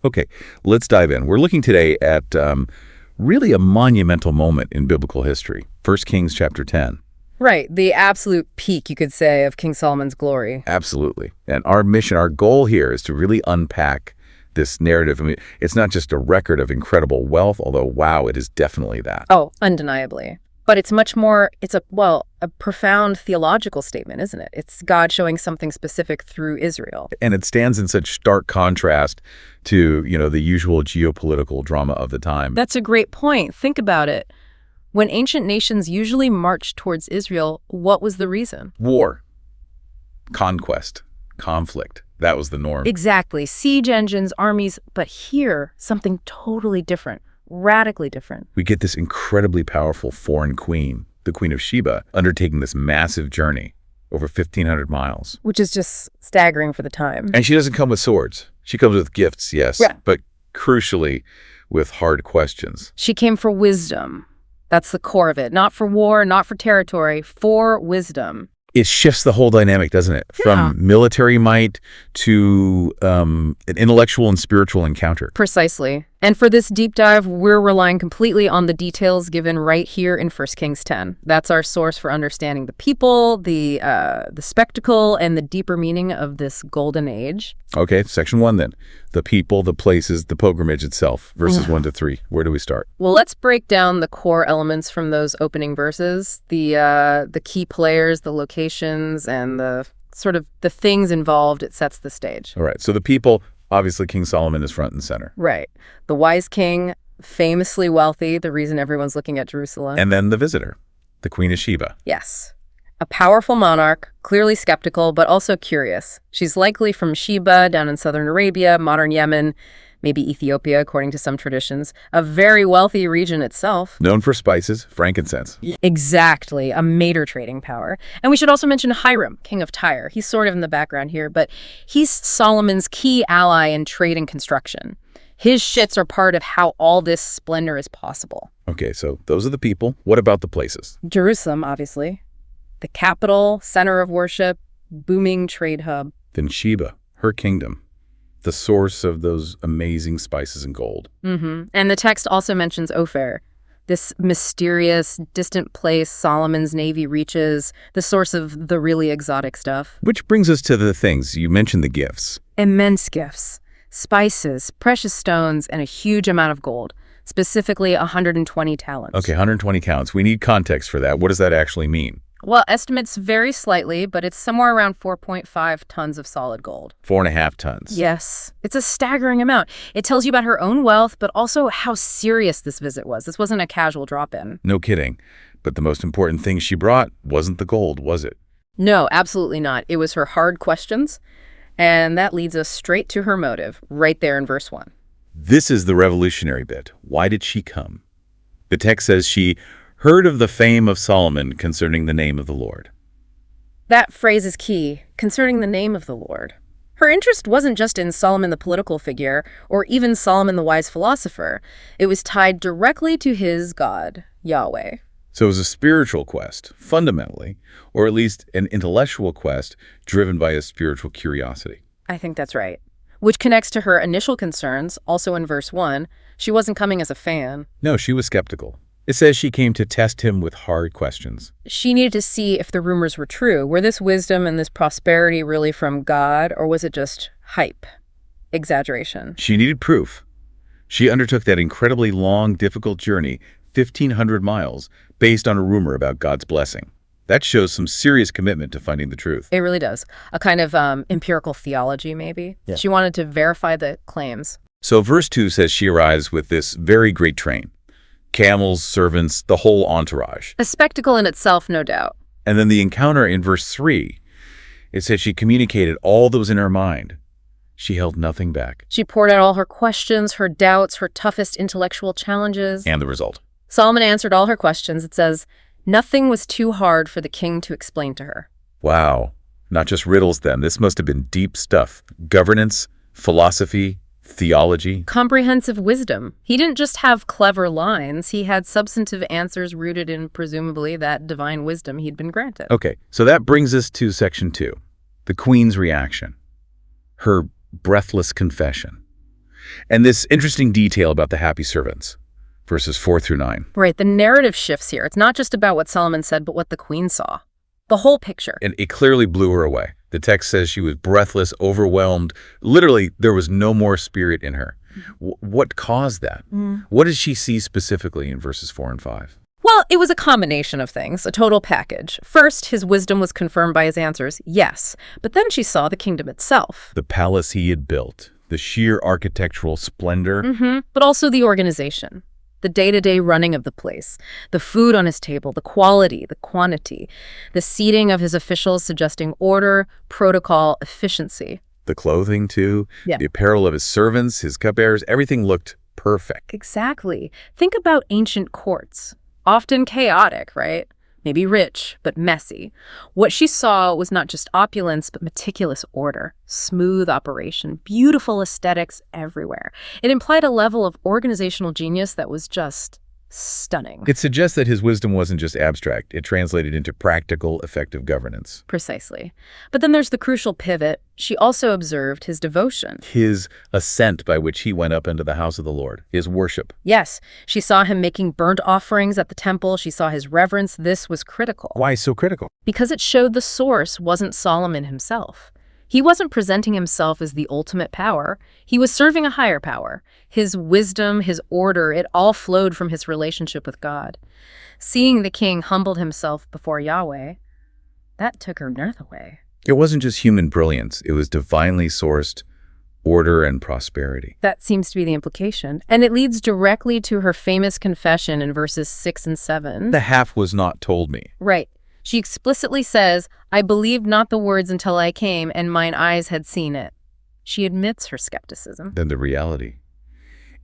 Okay, let's dive in. We're looking today at really a monumental moment in biblical history, 1 Kings chapter 10. Right, the absolute peak, you could say, of King Solomon's glory. Absolutely. And our mission, our goal here is to really unpack this narrative. I mean, it's not just a record of incredible wealth, although, wow, it is definitely that. Oh, undeniably. But it's much more, it's a profound theological statement, isn't it? It's God showing something specific through Israel. And it stands in such stark contrast to, the usual geopolitical drama of the time. That's a great point. Think about it. When ancient nations usually marched towards Israel, what was the reason? War, conquest, conflict. That was the norm. Exactly. Siege engines, armies. But here, something totally different. Radically different. We get this incredibly powerful foreign queen, the Queen of Sheba, undertaking this massive journey over 1,500 miles. Which is just staggering for the time. And she doesn't come with swords. She comes with gifts, yes, yeah, but crucially with hard questions. She came for wisdom. That's the core of it. Not for war, not for territory, for wisdom. It shifts the whole dynamic, doesn't it? Yeah. From military might to an intellectual and spiritual encounter. Precisely. And for this deep dive, we're relying completely on the details given right here in 1 Kings 10. That's our source for understanding the people, the spectacle, and the deeper meaning of this golden age. Okay, section 1 then. The people, the places, the pilgrimage itself, verses 1 to 3. Where do we start? Well, let's break down the core elements from those opening verses, the key players, the locations, and the sort of the things involved. It sets the stage. All right, so the people, obviously King Solomon is front and center. Right. The wise king, famously wealthy, the reason everyone's looking at Jerusalem. And then the visitor, the Queen of Sheba. Yes. A powerful monarch, clearly skeptical, but also curious. She's likely from Sheba, down in southern Arabia, modern Yemen, maybe Ethiopia, according to some traditions. A very wealthy region itself. Known for spices, frankincense. Exactly, a major trading power. And we should also mention Hiram, king of Tyre. He's sort of in the background here, but he's Solomon's key ally in trade and construction. His shits are part of how all this splendor is possible. Okay, so those are the people. What about the places? Jerusalem, obviously. The capital, center of worship, booming trade hub. Then Sheba, her kingdom, the source of those amazing spices and gold. Mm-hmm. And the text also mentions Ophir, this mysterious, distant place Solomon's navy reaches, the source of the really exotic stuff. Which brings us to the things. You mentioned the gifts. Immense gifts, spices, precious stones, and a huge amount of gold, specifically 120 talents. Okay, 120 counts. We need context for that. What does that actually mean? Well, estimates vary slightly, but it's somewhere around 4.5 tons of solid gold. 4.5 tons. Yes. It's a staggering amount. It tells you about her own wealth, but also how serious this visit was. This wasn't a casual drop-in. No kidding. But the most important thing she brought wasn't the gold, was it? No, absolutely not. It was her hard questions, and that leads us straight to her motive, right there in verse 1. This is the revolutionary bit. Why did she come? The text says she heard of the fame of Solomon concerning the name of the Lord. That phrase is key, concerning the name of the Lord. Her interest wasn't just in Solomon the political figure, or even Solomon the wise philosopher. It was tied directly to his God, Yahweh. So it was a spiritual quest, fundamentally, or at least an intellectual quest driven by a spiritual curiosity. I think that's right. Which connects to her initial concerns, also in verse 1. She wasn't coming as a fan. No, she was skeptical. It says she came to test him with hard questions. She needed to see if the rumors were true. Were this wisdom and this prosperity really from God, or was it just hype, exaggeration? She needed proof. She undertook that incredibly long, difficult journey, 1,500 miles, based on a rumor about God's blessing. That shows some serious commitment to finding the truth. It really does. A kind of empirical theology, maybe. Yeah. She wanted to verify the claims. So verse 2 says she arrives with this very great train. Camels, servants, the whole entourage. A spectacle in itself, no doubt. And then the encounter in verse 3, it says she communicated all that was in her mind. She held nothing back. She poured out all her questions, her doubts, her toughest intellectual challenges. And the result? Solomon answered all her questions. It says, nothing was too hard for the king to explain to her. Wow. Not just riddles then. This must have been deep stuff. Governance, philosophy, theology. Comprehensive wisdom. He didn't just have clever lines. He had substantive answers rooted in, presumably, that divine wisdom he'd been granted. Okay, so that brings us to section 2, the queen's reaction, her breathless confession. And this interesting detail about the happy servants, verses 4 through 9. Right, the narrative shifts here. It's not just about what Solomon said, but what the queen saw. The whole picture. And it clearly blew her away. The text says she was breathless, overwhelmed. Literally, there was no more spirit in her. What caused that? What did she see specifically in verses 4 and 5? Well, it was a combination of things, a total package. First, his wisdom was confirmed by his answers, yes. But then she saw the kingdom itself. The palace he had built, the sheer architectural splendor. But also the organization, the day-to-day running of the place, the food on his table, the quality, the quantity, the seating of his officials suggesting order, protocol, efficiency. The clothing, too. Yeah. The apparel of his servants, his cupbearers, everything looked perfect. Exactly. Think about ancient courts. Often chaotic, right? Maybe rich, but messy. What she saw was not just opulence, but meticulous order, smooth operation, beautiful aesthetics everywhere. It implied a level of organizational genius that was just stunning. It suggests that his wisdom wasn't just abstract. It translated into practical, effective governance. Precisely. But then there's the crucial pivot. She also observed his devotion. His ascent by which he went up into the house of the Lord, his worship. Yes, she saw him making burnt offerings at the temple. She saw his reverence. This was critical. Why so critical? Because it showed the source wasn't Solomon himself. He wasn't presenting himself as the ultimate power. He was serving a higher power. His wisdom, his order, it all flowed from his relationship with God. Seeing the king humbled himself before Yahweh, that took her nerve away. It wasn't just human brilliance. It was divinely sourced order and prosperity. That seems to be the implication. And it leads directly to her famous confession in verses 6 and 7. The half was not told me. Right. She explicitly says, I believed not the words until I came, and mine eyes had seen it. She admits her skepticism. Then the reality.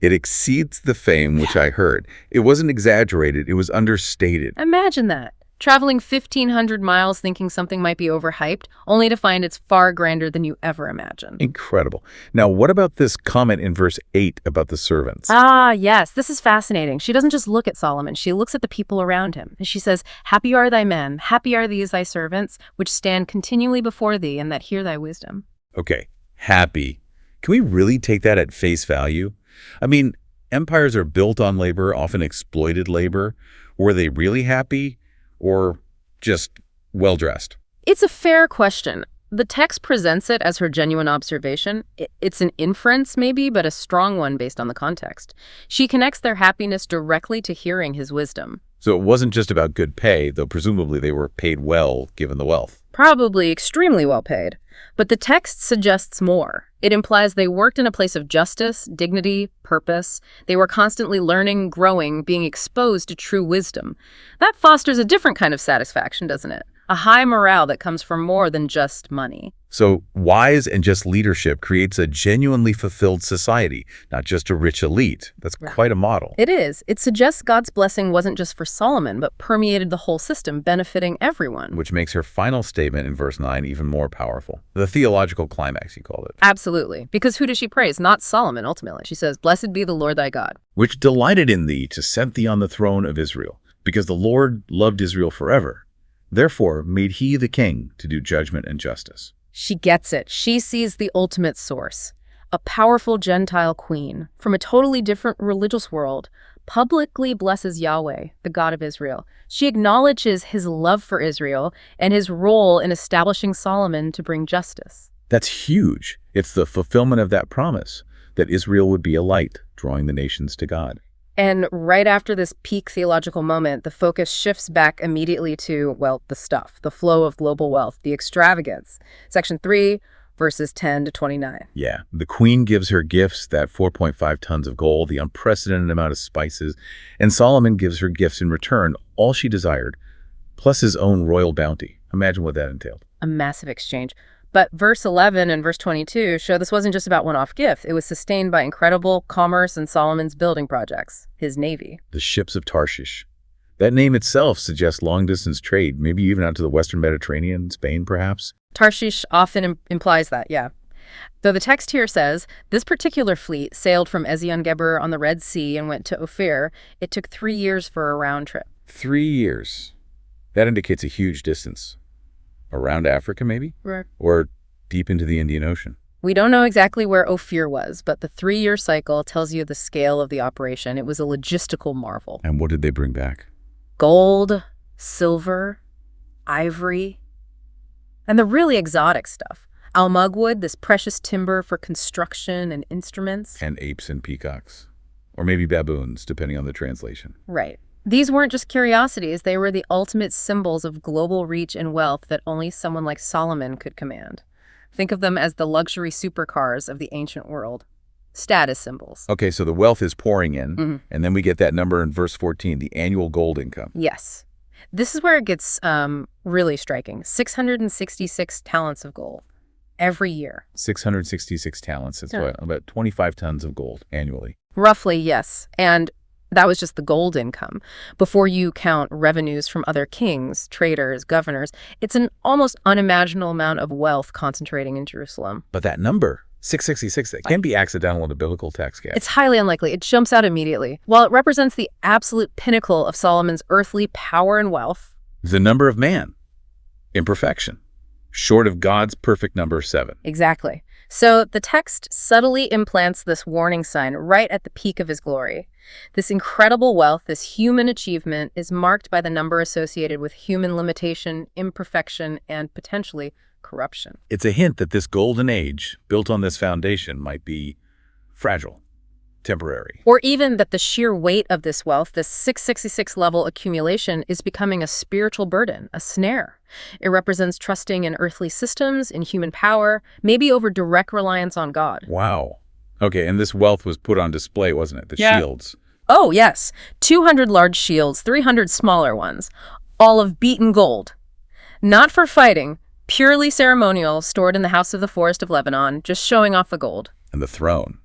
It exceeds the fame which I heard. It wasn't exaggerated. It was understated. Imagine that. Traveling 1,500 miles thinking something might be overhyped, only to find it's far grander than you ever imagined. Incredible. Now, what about this comment in verse 8 about the servants? Ah, yes, this is fascinating. She doesn't just look at Solomon, she looks at the people around him. And she says, happy are thy men, happy are these thy servants, which stand continually before thee, and that hear thy wisdom. Okay, happy. Can we really take that at face value? I mean, empires are built on labor, often exploited labor. Were they really happy? Or just well-dressed? It's a fair question. The text presents it as her genuine observation. It's an inference, maybe, but a strong one based on the context. She connects their happiness directly to hearing his wisdom. So it wasn't just about good pay, though presumably they were paid well given the wealth. Probably extremely well paid. But the text suggests more. It implies they worked in a place of justice, dignity, purpose. They were constantly learning, growing, being exposed to true wisdom. That fosters a different kind of satisfaction, doesn't it? A high morale that comes from more than just money. So wise and just leadership creates a genuinely fulfilled society, not just a rich elite. That's quite a model. It is. It suggests God's blessing wasn't just for Solomon, but permeated the whole system, benefiting everyone. Which makes her final statement in verse 9 even more powerful. The theological climax, he called it. Absolutely. Because who does she praise? Not Solomon, ultimately. She says, blessed be the Lord thy God. Which delighted in thee to set thee on the throne of Israel, because the Lord loved Israel forever. Therefore made he the king to do judgment and justice. She gets it. She sees the ultimate source. A powerful Gentile queen from a totally different religious world publicly blesses Yahweh, the God of Israel. She acknowledges his love for Israel and his role in establishing Solomon to bring justice. That's huge. It's the fulfillment of that promise, that Israel would be a light, drawing the nations to God. And right after this peak theological moment, the focus shifts back immediately to, well, the stuff, the flow of global wealth, the extravagance. Section 3, verses 10 to 29. Yeah, the queen gives her gifts, that 4.5 tons of gold, the unprecedented amount of spices, and Solomon gives her gifts in return, all she desired, plus his own royal bounty. Imagine what that entailed. A massive exchange. But verse 11 and verse 22 show this wasn't just about one-off gift. It was sustained by incredible commerce and Solomon's building projects, his navy. The ships of Tarshish. That name itself suggests long-distance trade, maybe even out to the Western Mediterranean, Spain perhaps. Tarshish often implies that, yeah. Though the text here says, this particular fleet sailed from Ezion-Geber on the Red Sea and went to Ophir. It took 3 years for a round trip. 3 years. That indicates a huge distance. Around Africa, maybe? Right. Or deep into the Indian Ocean. We don't know exactly where Ophir was, but the 3-year cycle tells you the scale of the operation. It was a logistical marvel. And what did they bring back? Gold, silver, ivory, and the really exotic stuff. Almugwood, this precious timber for construction and instruments. And apes and peacocks. Or maybe baboons, depending on the translation. Right. These weren't just curiosities, they were the ultimate symbols of global reach and wealth that only someone like Solomon could command. Think of them as the luxury supercars of the ancient world. Status symbols. Okay, so the wealth is pouring in, and then we get that number in verse 14, the annual gold income. Yes. This is where it gets really striking. 666 talents of gold every year. 666 talents. That's what, about 25 tons of gold annually. Roughly, yes. And that was just the gold income. Before you count revenues from other kings, traders, governors, it's an almost unimaginable amount of wealth concentrating in Jerusalem. But that number, 666, that can be accidental in a biblical text, guys. It's highly unlikely. It jumps out immediately. While it represents the absolute pinnacle of Solomon's earthly power and wealth, the number of man, imperfection, short of God's perfect number 7. Exactly. So the text subtly implants this warning sign right at the peak of his glory. This incredible wealth, this human achievement, is marked by the number associated with human limitation, imperfection, and potentially corruption. It's a hint that this golden age, built on this foundation, might be fragile, temporary. Or even that the sheer weight of this wealth, this 666 level accumulation, is becoming a spiritual burden, a snare. It represents trusting in earthly systems, in human power, maybe over direct reliance on God. Wow. Okay, and this wealth was put on display, wasn't it? The shields. Oh, yes. 200 large shields, 300 smaller ones, all of beaten gold. Not for fighting, purely ceremonial, stored in the house of the forest of Lebanon, just showing off the gold. And the throne.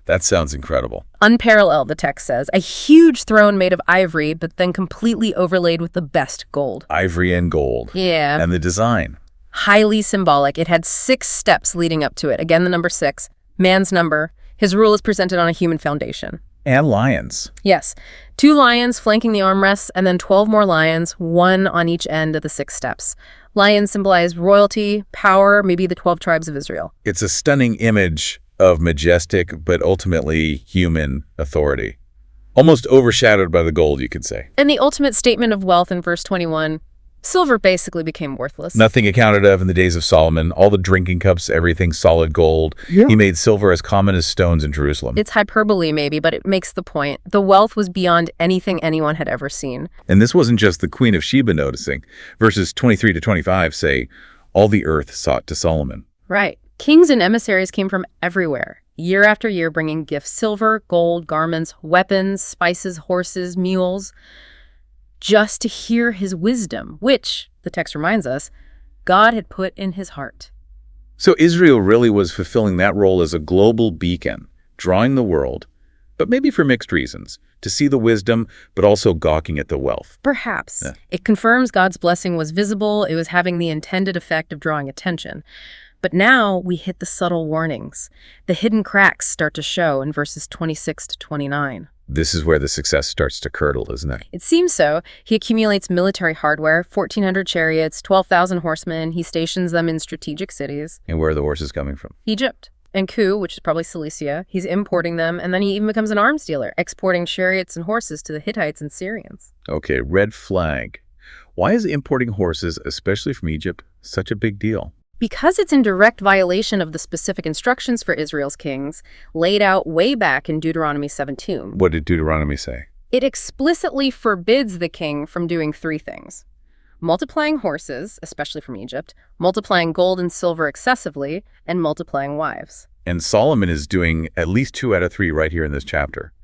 That sounds incredible. Unparalleled, the text says. A huge throne made of ivory, but then completely overlaid with the best gold. Ivory and gold. Yeah. And the design. Highly symbolic. It had 6 steps leading up to it. Again, the number 6. Man's number. His rule is presented on a human foundation. And lions. Yes. 2 lions flanking the armrests, and then 12 more lions, 1 on each end of the 6 steps. Lions symbolize royalty, power, maybe the 12 tribes of Israel. It's a stunning image of majestic but ultimately human authority. Almost overshadowed by the gold, you could say. And the ultimate statement of wealth in verse 21, silver basically became worthless. Nothing accounted of in the days of Solomon. All the drinking cups, everything solid gold. Yeah. He made silver as common as stones in Jerusalem. It's hyperbole maybe, but it makes the point. The wealth was beyond anything anyone had ever seen. And this wasn't just the Queen of Sheba noticing. Verses 23 to 25 say, all the earth sought to Solomon. Right. Kings and emissaries came from everywhere, year after year, bringing gifts, silver, gold, garments, weapons, spices, horses, mules, just to hear his wisdom, which, the text reminds us, God had put in his heart. So Israel really was fulfilling that role as a global beacon, drawing the world, but maybe for mixed reasons, to see the wisdom, but also gawking at the wealth. Perhaps. Yeah. It confirms God's blessing was visible. It was having the intended effect of drawing attention. But now we hit the subtle warnings. The hidden cracks start to show in verses 26 to 29. This is where the success starts to curdle, isn't it? It seems so. He accumulates military hardware, 1,400 chariots, 12,000 horsemen. He stations them in strategic cities. And where are the horses coming from? Egypt. And Ku, which is probably Cilicia. He's importing them, and then he even becomes an arms dealer, exporting chariots and horses to the Hittites and Syrians. Okay, red flag. Why is importing horses, especially from Egypt, such a big deal? Because it's in direct violation of the specific instructions for Israel's kings laid out way back in Deuteronomy 7:2. What did Deuteronomy say? It explicitly forbids the king from doing 3 things. Multiplying horses, especially from Egypt, multiplying gold and silver excessively, and multiplying wives. And Solomon is doing at least 2 out of 3 right here in this chapter.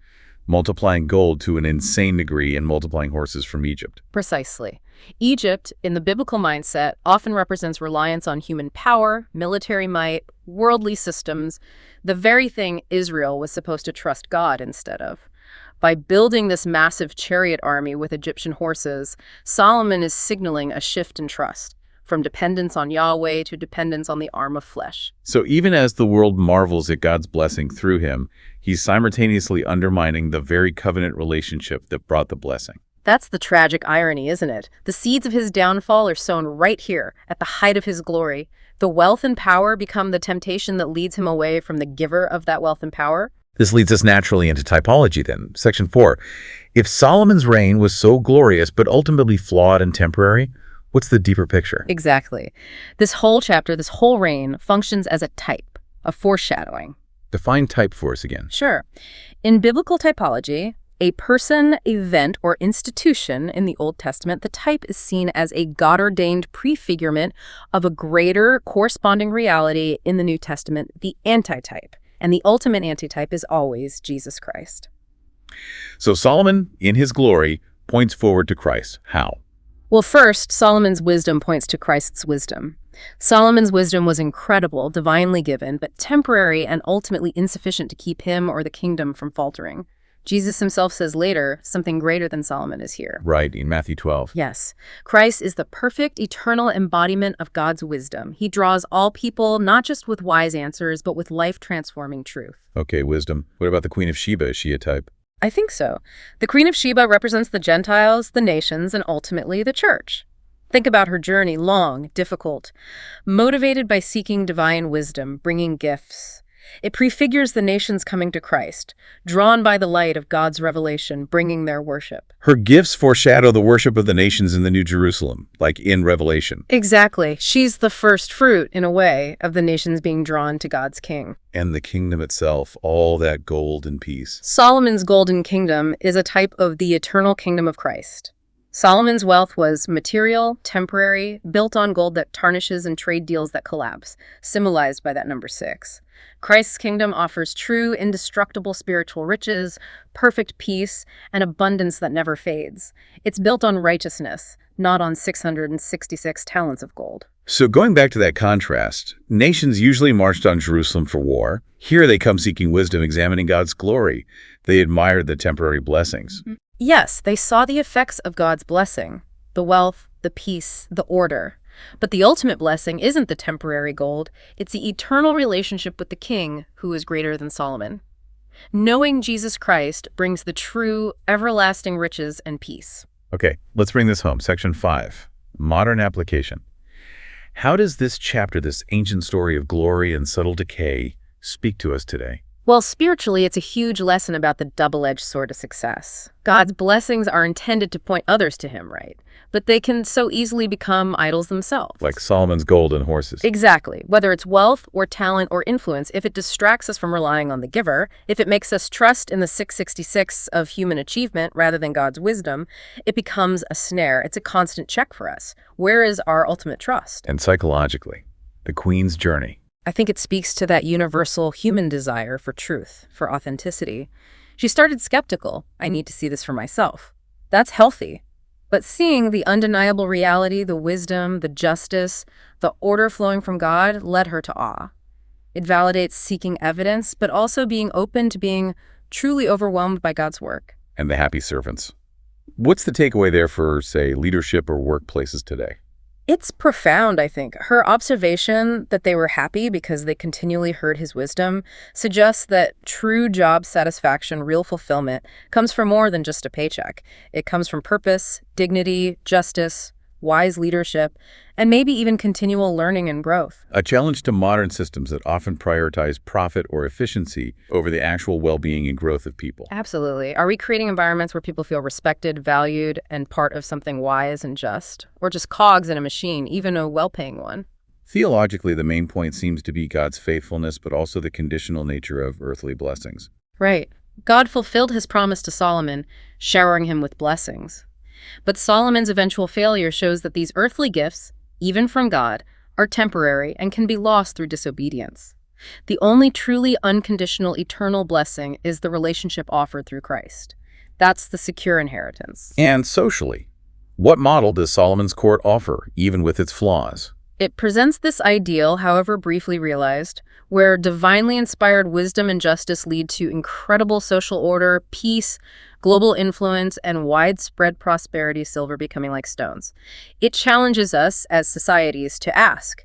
Multiplying gold to an insane degree and multiplying horses from Egypt. Precisely. Egypt, in the biblical mindset, often represents reliance on human power, military might, worldly systems, the very thing Israel was supposed to trust God instead of. By building this massive chariot army with Egyptian horses, Solomon is signaling a shift in trust, from dependence on Yahweh to dependence on the arm of flesh. So even as the world marvels at God's blessing through him, he's simultaneously undermining the very covenant relationship that brought the blessing. That's the tragic irony, isn't it? The seeds of his downfall are sown right here, at the height of his glory. The wealth and power become the temptation that leads him away from the giver of that wealth and power. This leads us naturally into typology then. Section 4. If Solomon's reign was so glorious but ultimately flawed and temporary, what's the deeper picture? Exactly. This whole chapter, this whole reign, functions as a type, a foreshadowing. Define type for us again. Sure. In biblical typology, a person, event, or institution in the Old Testament, the type is seen as a God-ordained prefigurement of a greater corresponding reality in the New Testament, the antitype. And the ultimate antitype is always Jesus Christ. So Solomon, in his glory, points forward to Christ. How? Well, first, Solomon's wisdom points to Christ's wisdom. Solomon's wisdom was incredible, divinely given, but temporary and ultimately insufficient to keep him or the kingdom from faltering. Jesus himself says later, something greater than Solomon is here. Right, in Matthew 12. Yes. Christ is the perfect, eternal embodiment of God's wisdom. He draws all people not just with wise answers, but with life-transforming truth. Okay, wisdom. What about the Queen of Sheba? Is she a type? I think so. The Queen of Sheba represents the Gentiles, the nations, and ultimately the church. Think about her journey, long, difficult, motivated by seeking divine wisdom, bringing gifts. It prefigures the nations coming to Christ, drawn by the light of God's revelation, bringing their worship. Her gifts foreshadow the worship of the nations in the New Jerusalem, like in Revelation. Exactly. She's the first fruit, in a way, of the nations being drawn to God's king. And the kingdom itself, all that gold and peace. Solomon's golden kingdom is a type of the eternal kingdom of Christ. Solomon's wealth was material, temporary, built on gold that tarnishes and trade deals that collapse, symbolized by that number 6. Christ's kingdom offers true, indestructible spiritual riches, perfect peace, and abundance that never fades. It's built on righteousness, not on 666 talents of gold. So going back to that contrast, nations usually marched on Jerusalem for war. Here they come seeking wisdom, examining God's glory. They admired the temporary blessings. Yes, they saw the effects of God's blessing, the wealth, the peace, the order. But the ultimate blessing isn't the temporary gold, it's the eternal relationship with the King who is greater than Solomon. Knowing Jesus Christ brings the true, everlasting riches and peace. Okay, let's bring this home. Section 5, modern application. How does this chapter, this ancient story of glory and subtle decay, speak to us today? Well, spiritually, it's a huge lesson about the double-edged sword of success. God's blessings are intended to point others to him, right? But they can so easily become idols themselves. Like Solomon's gold and horses. Exactly. Whether it's wealth or talent or influence, if it distracts us from relying on the giver, if it makes us trust in the 666 of human achievement rather than God's wisdom, it becomes a snare. It's a constant check for us. Where is our ultimate trust? And psychologically, the Queen's journey. I think it speaks to that universal human desire for truth, for authenticity. She started skeptical. I need to see this for myself. That's healthy. But seeing the undeniable reality, the wisdom, the justice, the order flowing from God led her to awe. It validates seeking evidence, but also being open to being truly overwhelmed by God's work. And the happy servants. What's the takeaway there for, say, leadership or workplaces today? It's profound, I think. Her observation that they were happy because they continually heard his wisdom suggests that true job satisfaction, real fulfillment, comes from more than just a paycheck. It comes from purpose, dignity, justice, wise leadership, and maybe even continual learning and growth. A challenge to modern systems that often prioritize profit or efficiency over the actual well-being and growth of people. Absolutely. Are we creating environments where people feel respected, valued, and part of something wise and just? Or just cogs in a machine, even a well-paying one? Theologically, the main point seems to be God's faithfulness, but also the conditional nature of earthly blessings. Right. God fulfilled his promise to Solomon, showering him with blessings. But Solomon's eventual failure shows that these earthly gifts, even from God, are temporary and can be lost through disobedience. The only truly unconditional eternal blessing is the relationship offered through Christ. That's the secure inheritance. And socially, what model does Solomon's court offer, even with its flaws? It presents this ideal, however briefly realized, where divinely inspired wisdom and justice lead to incredible social order, peace, global influence, and widespread prosperity, silver becoming like stones. It challenges us as societies to ask,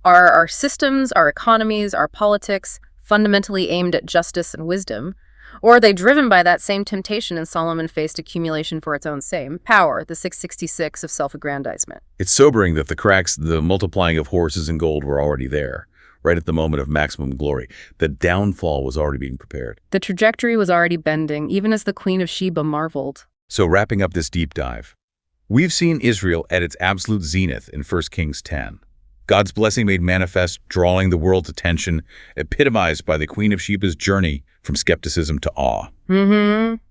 are our systems, our economies, our politics fundamentally aimed at justice and wisdom, Or are they driven by that same temptation and Solomon faced accumulation for its own same power, the 666 of self-aggrandizement? It's sobering that the multiplying of horses and gold were already there, right at the moment of maximum glory. The downfall was already being prepared. The trajectory was already bending, even as the Queen of Sheba marveled. So wrapping up this deep dive, we've seen Israel at its absolute zenith in 1 Kings 10. God's blessing made manifest, drawing the world's attention, epitomized by the Queen of Sheba's journey from skepticism to awe.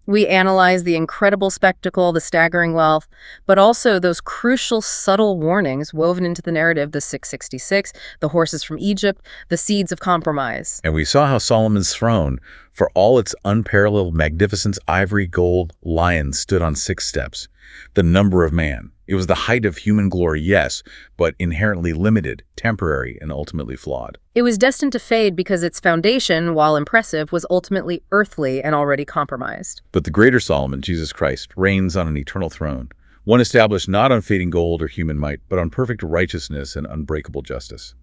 We analyze the incredible spectacle, the staggering wealth, but also those crucial, subtle warnings woven into the narrative, the 666, the horses from Egypt, the seeds of compromise. And we saw how Solomon's throne, for all its unparalleled magnificence, ivory, gold, lions stood on 6 steps. The number of man. It was the height of human glory, yes, but inherently limited, temporary, and ultimately flawed. It was destined to fade because its foundation, while impressive, was ultimately earthly and already compromised. But the greater Solomon, Jesus Christ, reigns on an eternal throne, one established not on fading gold or human might, but on perfect righteousness and unbreakable justice.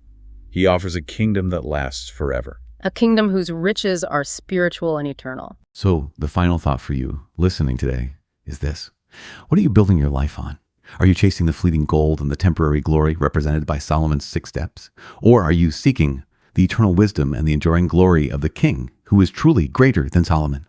He offers a kingdom that lasts forever. A kingdom whose riches are spiritual and eternal. So the final thought for you listening today is this. What are you building your life on? Are you chasing the fleeting gold and the temporary glory represented by Solomon's 6 steps? Or are you seeking the eternal wisdom and the enduring glory of the King who is truly greater than Solomon?